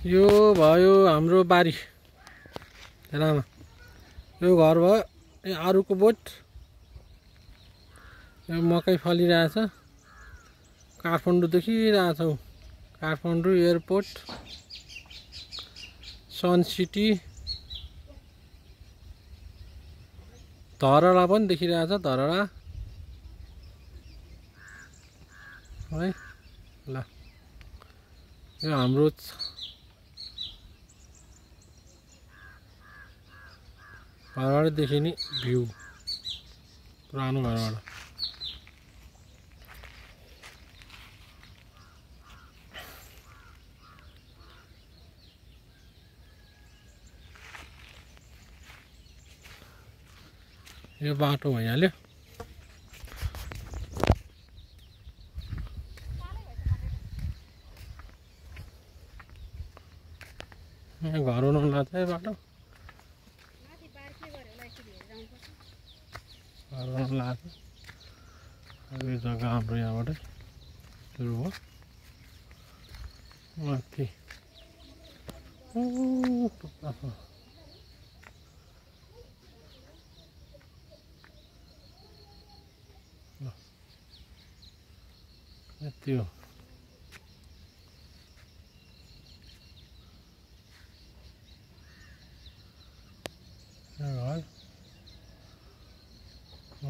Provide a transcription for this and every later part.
यो भयो हाम्रो बारी रामा। यो घर भयो। यो आरुको बोट। यो मकै फलिरहेछ। काठमाडौँ देखिरहेछ। काठमाडौँ एयरपोर्ट, सन सिटी, धरहरा पनि देखिरहेछ। धरहरा है ल। यो हाम्रो घरबाट देखिने भ्यू पुरानो घरबाट। यो बाटो भइहाल्यो। यहाँ घर बनाउनु लाग्छ है बाटो। घर बनाउनु लाग्छ। यो जग्गा हाम्रो यहाँबाट सुरु हो। माथि यति हो।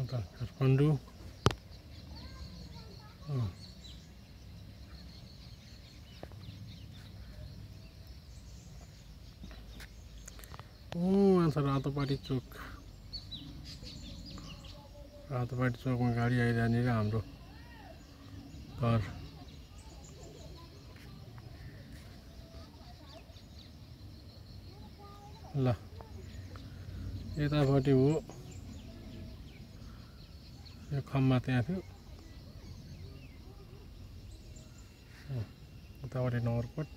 घर काठमाडौँ। यहाँ छ रातोपाटी चोक। रातोपाटी चोकमा गाडी आइरहने हाम्रो घर। ल यतापट्टि हो। यो खम्बा त्यहाँ थियो। उतापट्टि नगरकोट।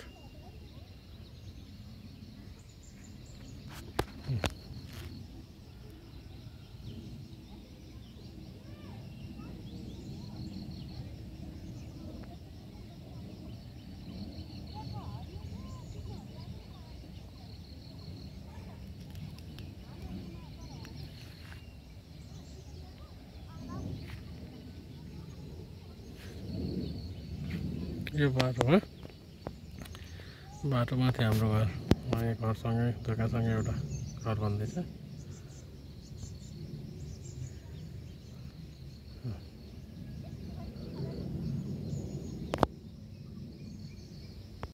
यो बाटो हो। बाटोमाथि हाम्रो घर। यहाँ घरसँगै जग्गासँगै एउटा घर बन्दैछ।